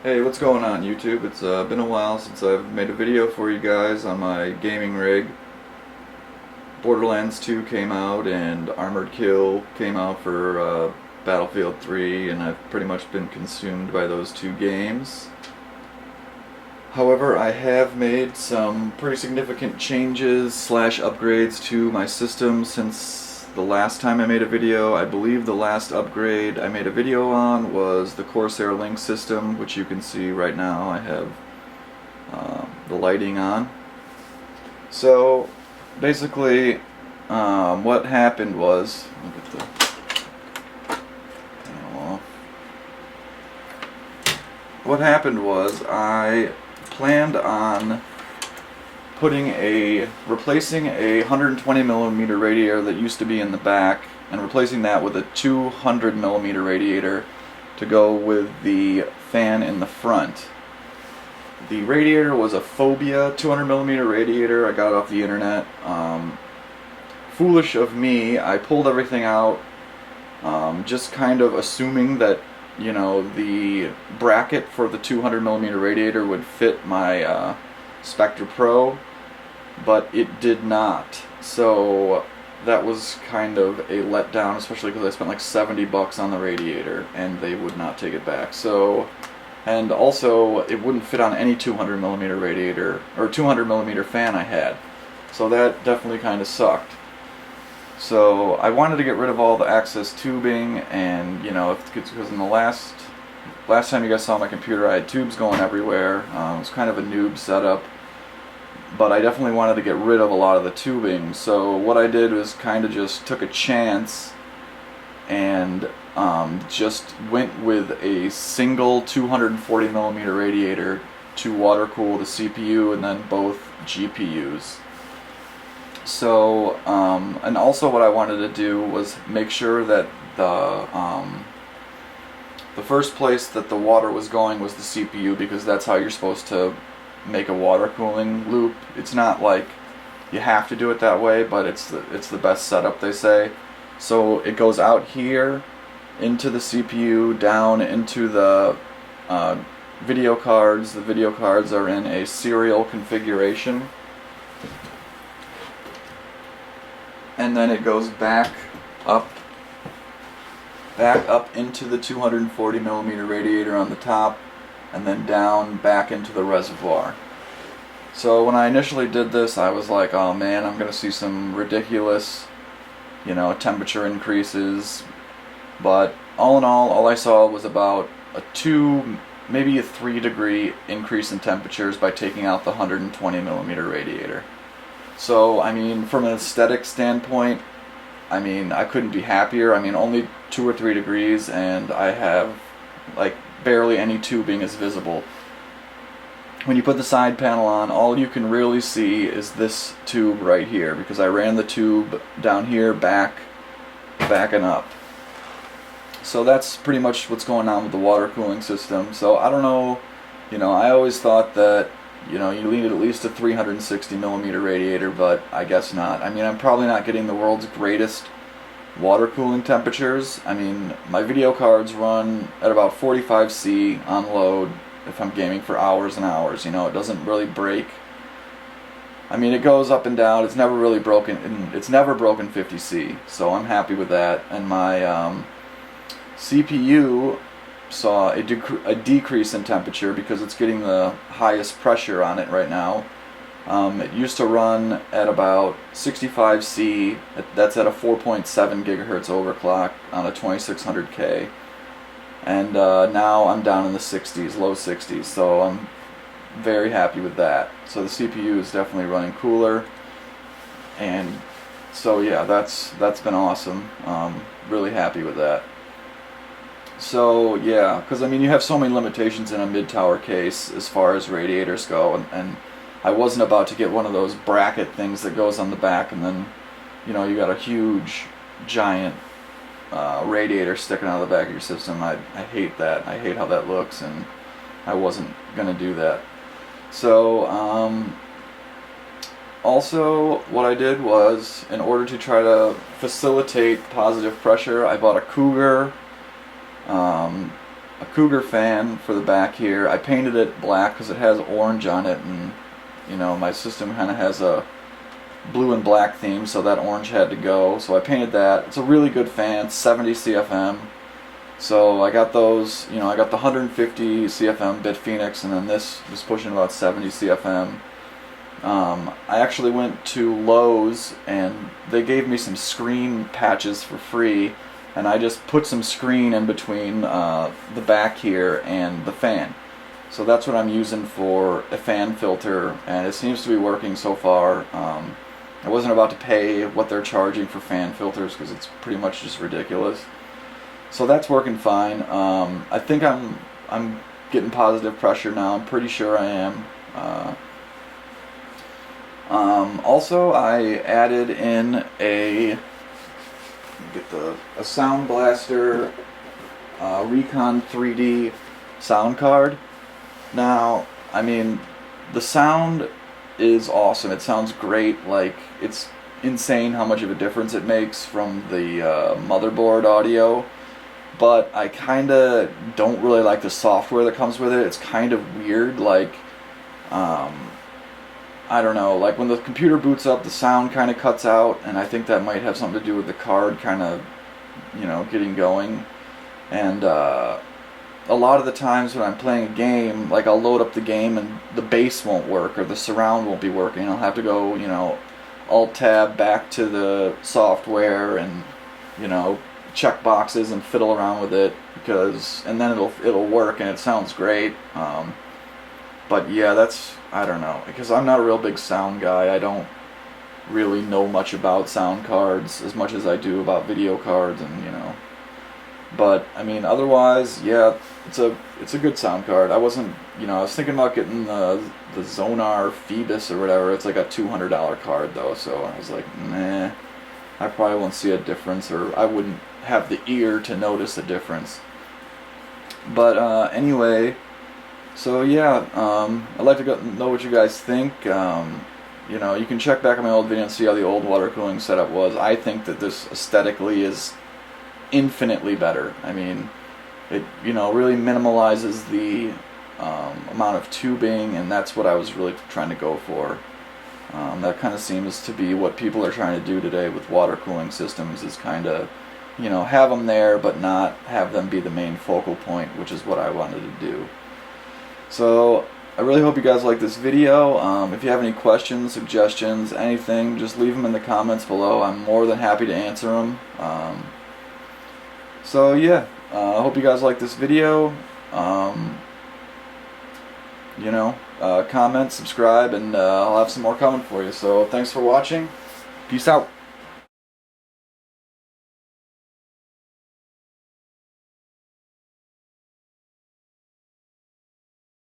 Hey, what's going on YouTube? It's been a while since I've made a video for you guys on my gaming rig. Borderlands 2 came out and Armored Kill came out for Battlefield 3, and I've pretty much been consumed by those two games. However, I have made some pretty significant changes slash upgrades to my system since the last time I made a video. I believe the last upgrade I made a video on was the Corsair Link system, which you can see right now. I have the lighting on. So basically what happened was, look at the panel off. What happened was I planned on replacing a 120mm radiator that used to be in the back and replacing that with a 200mm radiator to go with the fan in the front. The radiator was a Phobia 200mm radiator. I got it off the internet. Foolish of me, I pulled everything out, just kind of assuming that, you know, the bracket for the 200mm radiator would fit my Spectre Pro, but it did not. So that was kind of a letdown, especially because I spent like $70 on the radiator and they would not take it back. So, and also it wouldn't fit on any 200mm radiator or 200mm fan I had. So that definitely kind of sucked. So I wanted to get rid of all the access tubing, and you know, because in the last time you guys saw my computer, I had tubes going everywhere. It was kind of a noob setup, but I definitely wanted to get rid of a lot of the tubing. So what I did was kind of just took a chance and just went with a single 240mm radiator to water cool the CPU and then both GPUs. So, and also what I wanted to do was make sure that the first place that the water was going was the CPU, because that's how you're supposed to make a water cooling loop. It's not like you have to do it that way, but it's the best setup, they say. So it goes out here into the CPU, down into the video cards. The video cards are in a serial configuration. And then it goes back up into the 240mm radiator on the top, and then down back into the reservoir. So when I initially did this, I was like, oh man, I'm gonna see some ridiculous, you know, temperature increases. But all in all I saw was about a 2, maybe a 3 degree increase in temperatures by taking out the 120mm radiator. So, I mean, from an aesthetic standpoint, I mean, I couldn't be happier. I mean, only 2 or 3 degrees, and I have, like, barely any tubing is visible. When you put the side panel on, all you can really see is this tube right here, because I ran the tube down here, back and up. So that's pretty much what's going on with the water cooling system. So, I don't know, you know, I always thought that, you know, you needed at least a 360mm radiator, but I guess not. I mean, I'm probably not getting the world's greatest water cooling temperatures. I mean, my video cards run at about 45°C on load if I'm gaming for hours and hours. You know, it doesn't really break. I mean, it goes up and down. It's never really broken. It's never broken 50°C, so I'm happy with that. And my CPU saw a decrease in temperature because it's getting the highest pressure on it right now. It used to run at about 65°C. That's at a 4.7 gigahertz overclock on a 2600K. And now I'm down in the 60s, low 60s, so I'm very happy with that. So the CPU is definitely running cooler. And so yeah, that's been awesome. Really happy with that. So yeah, because I mean, you have so many limitations in a mid-tower case as far as radiators go, and I wasn't about to get one of those bracket things that goes on the back, and then, you know, you got a huge, giant radiator sticking out of the back of your system. I hate that. I hate how that looks, and I wasn't gonna do that. So also what I did was, in order to try to facilitate positive pressure, I bought a Cougar a Cougar fan for the back here. I painted it black because it has orange on it, and you know, my system kind of has a blue and black theme, so that orange had to go. So I painted that. It's a really good fan, 70 CFM. So I got those, you know, I got the 150 CFM BitFenix, and then this was pushing about 70 CFM. I actually went to Lowe's and they gave me some screen patches for free, and I just put some screen in between the back here and the fan. So that's what I'm using for a fan filter, and it seems to be working so far. I wasn't about to pay what they're charging for fan filters because it's pretty much just ridiculous. So that's working fine. I think I'm getting positive pressure now. I'm pretty sure I am. Also, I added in a Sound Blaster Recon 3D sound card. Now, I mean, the sound is awesome. It sounds great. Like, it's insane how much of a difference it makes from the MotherBoard audio. But I kind of don't really like the software that comes with it. It's kind of weird. Like, I don't know. Like, when the computer boots up, the sound kind of cuts out, and I think that might have something to do with the card kind of, you know, getting going. And a lot of the times when I'm playing a game, like, I'll load up the game and the bass won't work, or the surround won't be working. I'll have to go, you know, Alt-Tab back to the software and, you know, check boxes and fiddle around with it, because, and then it'll work and it sounds great. But yeah, that's, I don't know, because I'm not a real big sound guy. I don't really know much about sound cards as much as I do about video cards, and you know. But I mean, otherwise, yeah, it's a good sound card. I wasn't, you know, I was thinking about getting the Zonar Phoebus or whatever. It's like a $200 card though, so I was like, nah, I probably won't see a difference, or I wouldn't have the ear to notice a difference. But anyway, so yeah, I'd like to know what you guys think. You know, you can check back on my old video and see how the old water cooling setup was. I think that this aesthetically is infinitely better. I mean, it, you know, really minimalizes the amount of tubing, and that's what I was really trying to go for. That kind of seems to be what people are trying to do today with water cooling systems, is kind of, you know, have them there but not have them be the main focal point, which is what I wanted to do. So I really hope you guys like this video. If you have any questions, suggestions, anything, just leave them in the comments below. I'm more than happy to answer them. So yeah, I hope you guys like this video. You know, comment, subscribe, and I'll have some more coming for you. So thanks for watching. Peace out.